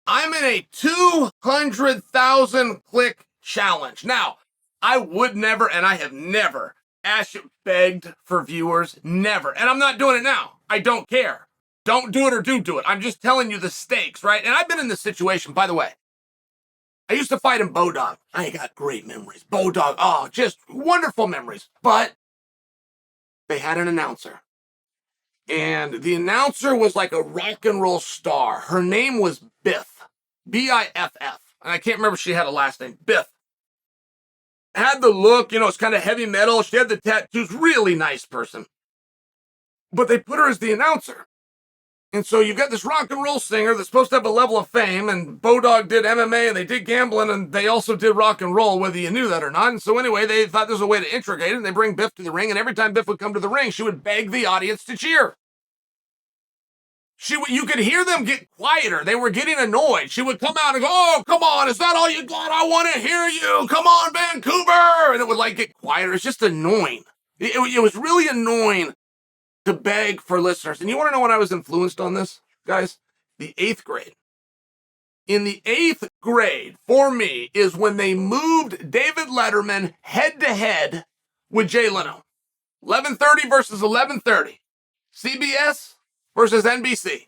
I'm in a 200,000 click challenge. Now, I would never, and I have never begged for viewers, never. And I'm not doing it now. I don't care. Don't do it or do it. I'm just telling you the stakes, right? And I've been in this situation, by the way. I used to fight in Bodog. I got great memories. Bodog, oh, just wonderful memories. But they had an announcer. And the announcer was like a rock and roll star. Her name was Biff. B-I-F-F. And I can't remember if she had a last name. Biff. Had the look, it's kind of heavy metal. She had the tattoos. Really nice person. But they put her as the announcer. And so you've got this rock and roll singer that's supposed to have a level of fame, and Bodog did MMA, and they did gambling, and they also did rock and roll, whether you knew that or not. And so anyway, they thought there was a way to integrate it, and they bring Biff to the ring, and every time Biff would come to the ring, she would beg the audience to cheer. You could hear them get quieter. They were getting annoyed. She would come out and go, "Oh, come on, is that all you got? I want to hear you. Come on, Vancouver." And it would get quieter. It's just annoying. It was really annoying to beg for listeners. And you want to know when I was influenced on this, guys? The 8th grade. In the 8th grade, for me, is when they moved David Letterman head-to-head with Jay Leno. 11:30 versus 11:30. CBS versus NBC.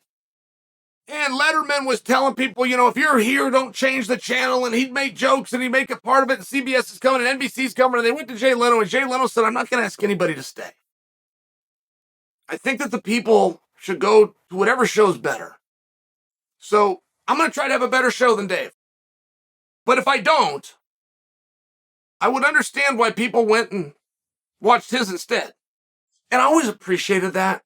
And Letterman was telling people, if you're here, don't change the channel. And he'd make jokes and he'd make it part of it. And CBS is coming and NBC's coming. And they went to Jay Leno. And Jay Leno said, "I'm not going to ask anybody to stay. I think that the people should go to whatever show's better. So I'm going to try to have a better show than Dave. But if I don't, I would understand why people went and watched his instead." And I always appreciated that.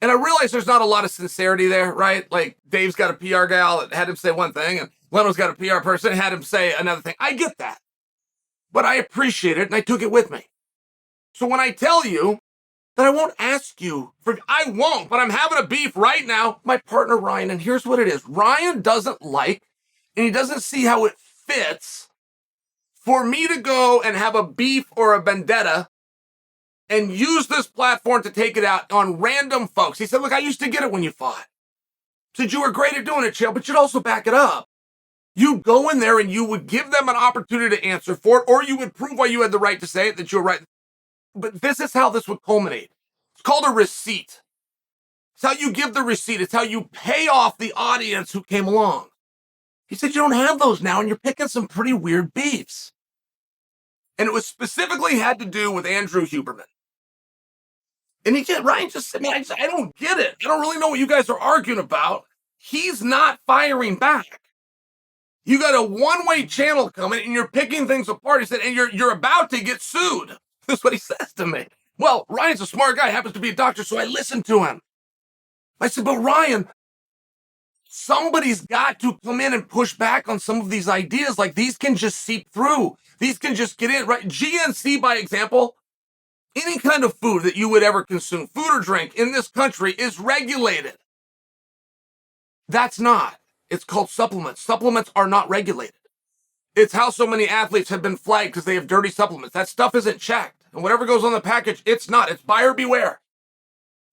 And I realize there's not a lot of sincerity there, right? Like Dave's got a PR gal that had him say one thing, and Leno's got a PR person that had him say another thing. I get that. But I appreciate it, and I took it with me. So when I tell you that I won't ask you I won't, but I'm having a beef right now, my partner Ryan, and here's what it is. Ryan doesn't like, and he doesn't see how it fits for me to go and have a beef or a vendetta and use this platform to take it out on random folks. He said, "Look, I used to get it when you fought." He said, "You were great at doing it, Chael, but you'd also back it up. You'd go in there and you would give them an opportunity to answer for it, or you would prove why you had the right to say it, that you were right." But this is how this would culminate. It's called a receipt. It's how you give the receipt. It's how you pay off the audience who came along. He said, "You don't have those now, and you're picking some pretty weird beefs." And it was specifically had to do with Andrew Huberman. And Ryan just said, "Man, I don't get it. I don't really know what you guys are arguing about." He's not firing back. You got a one-way channel coming, and you're picking things apart. He said, "And you're about to get sued." That's what he says to me. Well, Ryan's a smart guy, happens to be a doctor, so I listened to him. I said, "But Ryan, somebody's got to come in and push back on some of these ideas. Like these can just seep through. These can just get in, right? GNC, by example, any kind of food that you would ever consume, food or drink in this country is regulated. That's not. It's called supplements. Supplements are not regulated. It's how so many athletes have been flagged because they have dirty supplements. That stuff isn't checked. And whatever goes on the package, it's not. It's buyer beware.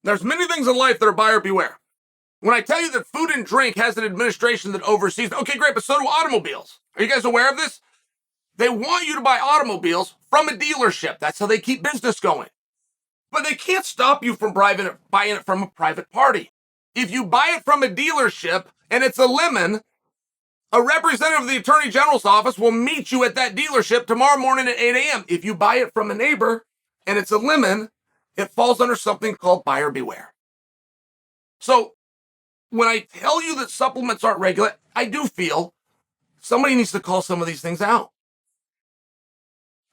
There's many things in life that are buyer beware. When I tell you that food and drink has an administration that oversees, okay, great, but so do automobiles. Are you guys aware of this? They want you to buy automobiles from a dealership. That's how they keep business going. But they can't stop you from buying it from a private party. If you buy it from a dealership and it's a lemon, a representative of the Attorney General's office will meet you at that dealership tomorrow morning at 8 a.m. If you buy it from a neighbor and it's a lemon, it falls under something called buyer beware. So when I tell you that supplements aren't regulated, I do feel somebody needs to call some of these things out.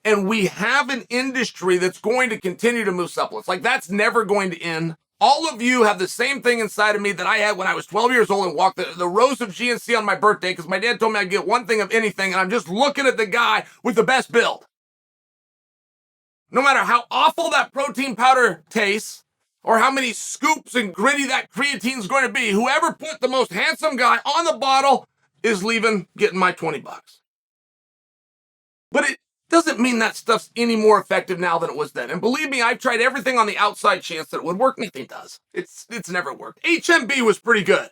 And we have an industry that's going to continue to move supplements. Like that's never going to end. All of you have the same thing inside of me that I had when I was 12 years old and walked the rows of GNC on my birthday because my dad told me I'd get one thing of anything, and I'm just looking at the guy with the best build. No matter how awful that protein powder tastes or how many scoops and gritty that creatine is going to be, whoever put the most handsome guy on the bottle is getting my $20. But it doesn't mean that stuff's any more effective now than it was then. And believe me, I've tried everything on the outside chance that it would work. Nothing does. It's never worked. HMB was pretty good.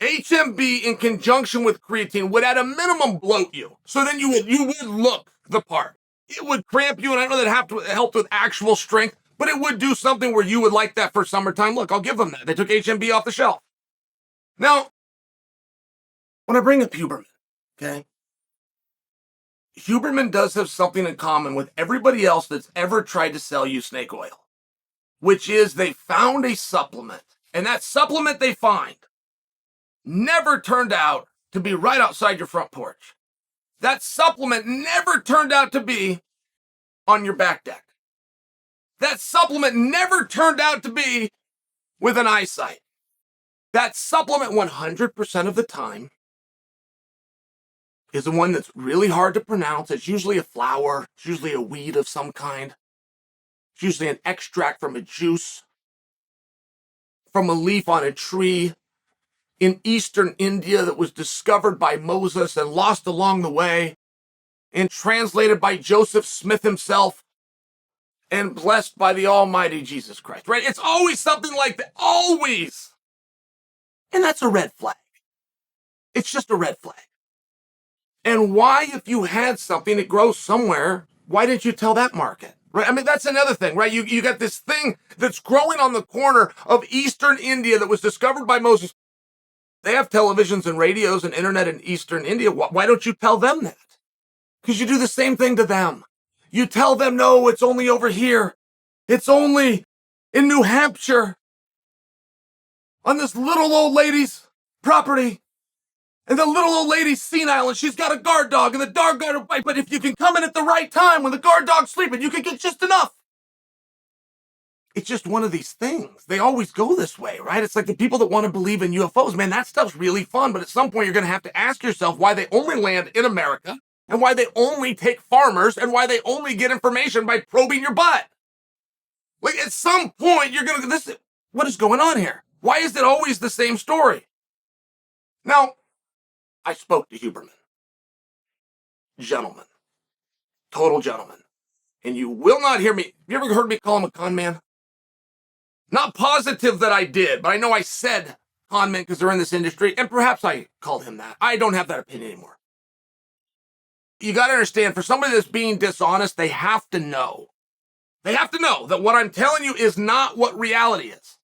HMB in conjunction with creatine would at a minimum bloat you. So then you would look the part. It would cramp you, and I know that helped with actual strength, but it would do something where you would like that for summertime. Look, I'll give them that. They took HMB off the shelf. Now, when I bring up Huberman, okay, Huberman does have something in common with everybody else that's ever tried to sell you snake oil, which is they found a supplement, and that supplement they find never turned out to be right outside your front porch. That supplement never turned out to be on your back deck. That supplement never turned out to be with an eyesight. That supplement 100% of the time is the one that's really hard to pronounce. It's usually a flower. It's usually a weed of some kind. It's usually an extract from a juice, from a leaf on a tree in eastern India that was discovered by Moses and lost along the way and translated by Joseph Smith himself and blessed by the almighty Jesus Christ, right? It's always something like that, always. And that's a red flag. It's just a red flag. And why, if you had something that grows somewhere, why didn't you tell that market, right? I mean, that's another thing, right? You got this thing that's growing on the corner of eastern India that was discovered by Moses. They have televisions and radios and internet in eastern India. Why don't you tell them that? Because you do the same thing to them. You tell them, no, it's only over here. It's only in New Hampshire on this little old lady's property. And the little old lady's senile and she's got a guard dog and the dog guard will bite. But if you can come in at the right time when the guard dog's sleeping, you can get just enough. It's just one of these things. They always go this way, right? It's like the people that want to believe in UFOs. Man, that stuff's really fun. But at some point, you're going to have to ask yourself why they only land in America and why they only take farmers and why they only get information by probing your butt. Like at some point, you're going to, what is going on here? Why is it always the same story? Now, I spoke to Huberman. Gentleman. Total gentleman. And you will not hear me. You ever heard me call him a con man? Not positive that I did, but I know I said con men because they're in this industry, and perhaps I called him that. I don't have that opinion anymore. You got to understand, for somebody that's being dishonest, they have to know. They have to know that what I'm telling you is not what reality is.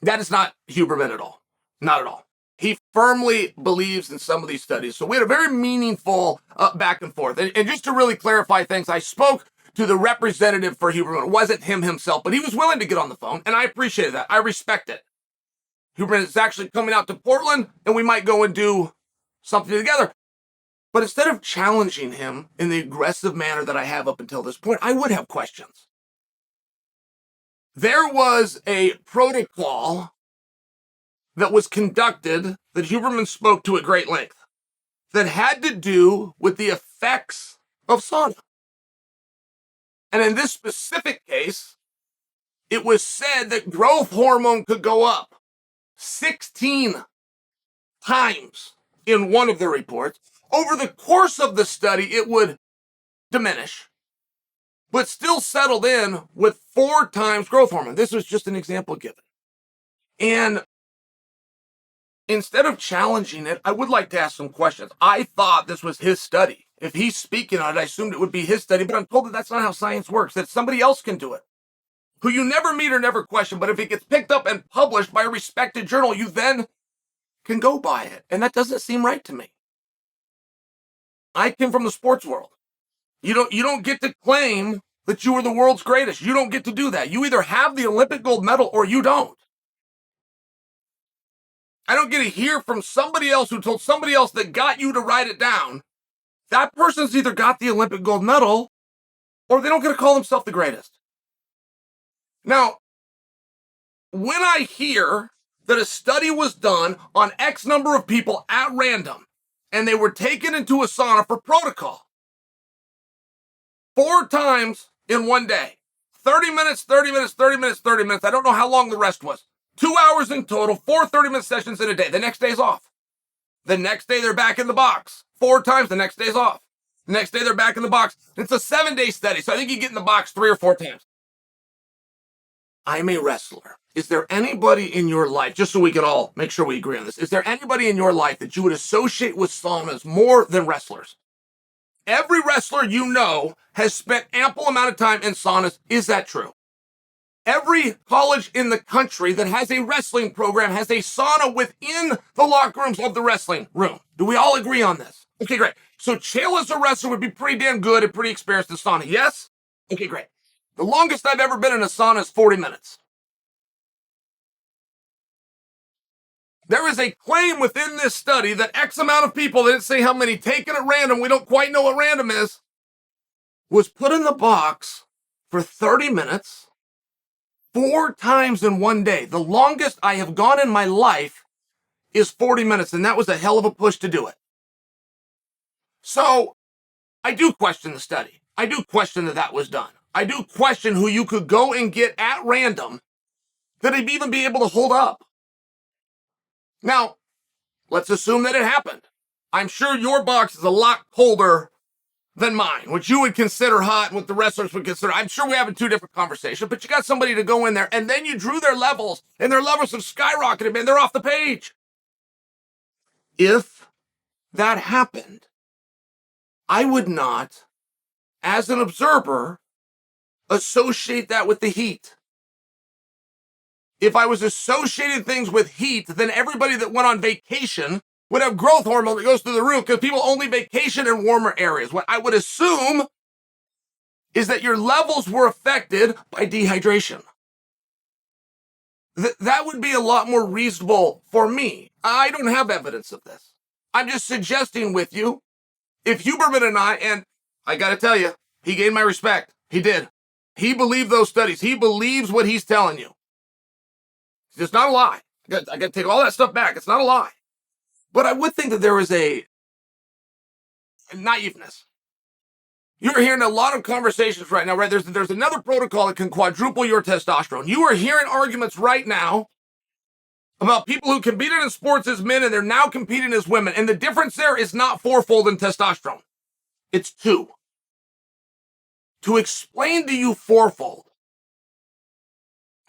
That is not Huberman at all. Not at all. He firmly believes in some of these studies. So we had a very meaningful back and forth. And just to really clarify things, I spoke to the representative for Huberman. It wasn't him himself, but he was willing to get on the phone, and I appreciated that. I respect it. Huberman is actually coming out to Portland, and we might go and do something together. But instead of challenging him in the aggressive manner that I have up until this point, I would have questions. There was a protocol that was conducted that Huberman spoke to at great length that had to do with the effects of sauna. And in this specific case, it was said that growth hormone could go up 16 times in one of the reports. Over the course of the study, it would diminish, but still settled in with 4 times growth hormone. This was just an example given. And instead of challenging it, I would like to ask some questions. I thought this was his study. If he's speaking on it, I assumed it would be his study, but I'm told that that's not how science works, that somebody else can do it, who you never meet or never question, but if it gets picked up and published by a respected journal, you then can go by it. And that doesn't seem right to me. I came from the sports world. You don't get to claim that you are the world's greatest. You don't get to do that. You either have the Olympic gold medal or you don't. I don't get to hear from somebody else who told somebody else that got you to write it down. That person's either got the Olympic gold medal or they don't get to call themselves the greatest. Now, when I hear that a study was done on X number of people at random and they were taken into a sauna for protocol 4 times in one day, 30 minutes, 30 minutes, 30 minutes, 30 minutes. I don't know how long the rest was. 2 hours in total, 4 30-minute sessions in a day. The next day's off. The next day, they're back in the box. 4 times, the next day's off. The next day, they're back in the box. It's a 7-day study, so I think you get in the box 3 or 4 times. I'm a wrestler. Is there anybody in your life, just so we can all make sure we agree on this, is there anybody in your life that you would associate with saunas more than wrestlers? Every wrestler you know has spent ample amount of time in saunas. Is that true? Every college in the country that has a wrestling program has a sauna within the locker rooms of the wrestling room. Do we all agree on this? Okay, great. So Chael as a wrestler would be pretty damn good and pretty experienced in sauna. Yes? Okay, great. The longest I've ever been in a sauna is 40 minutes. There is a claim within this study that X amount of people, they didn't say how many, taken at random, we don't quite know what random is, was put in the box for 30 minutes, 4 times in one day. The longest I have gone in my life is 40 minutes, and that was a hell of a push to do it. So I do question the study. I do question that was done. I do question who you could go and get at random that'd even be able to hold up. Now, let's assume that it happened. I'm sure your box is a lot colder than mine, which you would consider hot and what the wrestlers would consider. I'm sure we're having 2 different conversations, but you got somebody to go in there, and then you drew their levels, and their levels have skyrocketed, man. They're off the page. If that happened, I would not, as an observer, associate that with the heat. If I was associating things with heat, then everybody that went on vacation would have growth hormone that goes through the roof because people only vacation in warmer areas. What I would assume is that your levels were affected by dehydration. That would be a lot more reasonable for me. I don't have evidence of this. I'm just suggesting with you, if Huberman and I got to tell you, he gained my respect. He did. He believed those studies. He believes what he's telling you. It's not a lie. I got to take all that stuff back. It's not a lie. But I would think that there is a naiveness. You're hearing a lot of conversations right now, right? There's another protocol that can quadruple your testosterone. You are hearing arguments right now about people who competed in sports as men and they're now competing as women. And the difference there is not 4-fold in testosterone. It's 2. To explain to you 4-fold,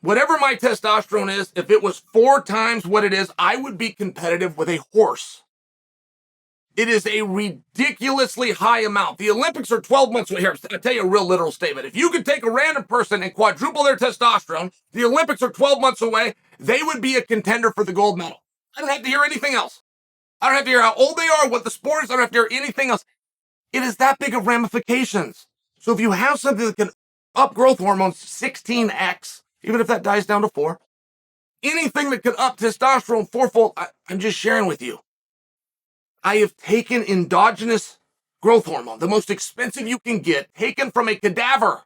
whatever my testosterone is, if it was 4 times what it is, I would be competitive with a horse. It is a ridiculously high amount. The Olympics are 12 months away. Here, I'll tell you a real literal statement. If you could take a random person and quadruple their testosterone, the Olympics are 12 months away, they would be a contender for the gold medal. I don't have to hear anything else. I don't have to hear how old they are, what the sport is. I don't have to hear anything else. It is that big of ramifications. So if you have something that can up growth hormones 16x, even if that dies down to 4, anything that can up testosterone 4-fold, I'm just sharing with you. I have taken endogenous growth hormone, the most expensive you can get, taken from a cadaver.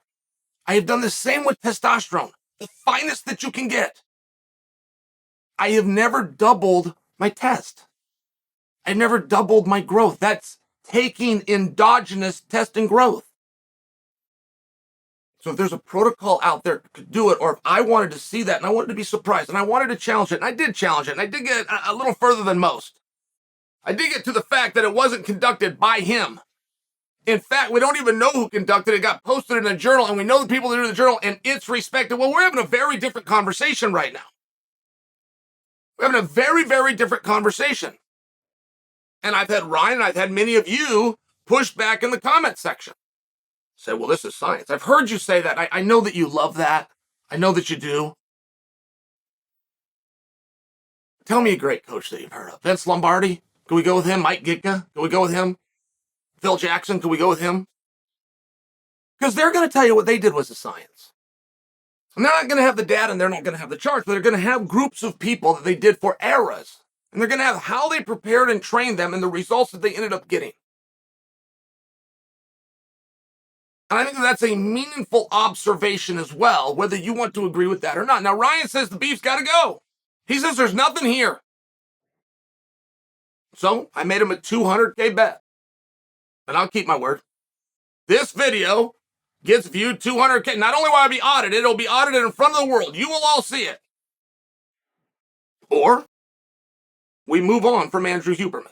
I have done the same with testosterone, the finest that you can get. I have never doubled my test. I've never doubled my growth. That's taking endogenous test and growth. So if there's a protocol out there that could do it, or if I wanted to see that and I wanted to be surprised and I wanted to challenge it, and I did challenge it, and I did get a little further than most. I did get to the fact that it wasn't conducted by him. In fact, we don't even know who conducted it. It got posted in a journal, and we know the people that do the journal, and it's respected. Well, we're having a very different conversation right now. We're having a very, very different conversation. And I've had Ryan, and I've had many of you push back in the comment section. Say, well, this is science. I've heard you say that. I know that you love that. I know that you do. Tell me a great coach that you've heard of. Vince Lombardi? Can we go with him? Mike Ditka? Can we go with him? Phil Jackson? Can we go with him? Because they're going to tell you what they did was a science. And they're not going to have the data and they're not going to have the charts, but they're going to have groups of people that they did for eras. And they're going to have how they prepared and trained them and the results that they ended up getting. And I think that's a meaningful observation as well, whether you want to agree with that or not. Now, Ryan says the beef's got to go. He says there's nothing here. So I made him a $200K bet. And I'll keep my word. This video gets viewed 200K. Not only will I be audited, it'll be audited in front of the world. You will all see it. Or we move on from Andrew Huberman.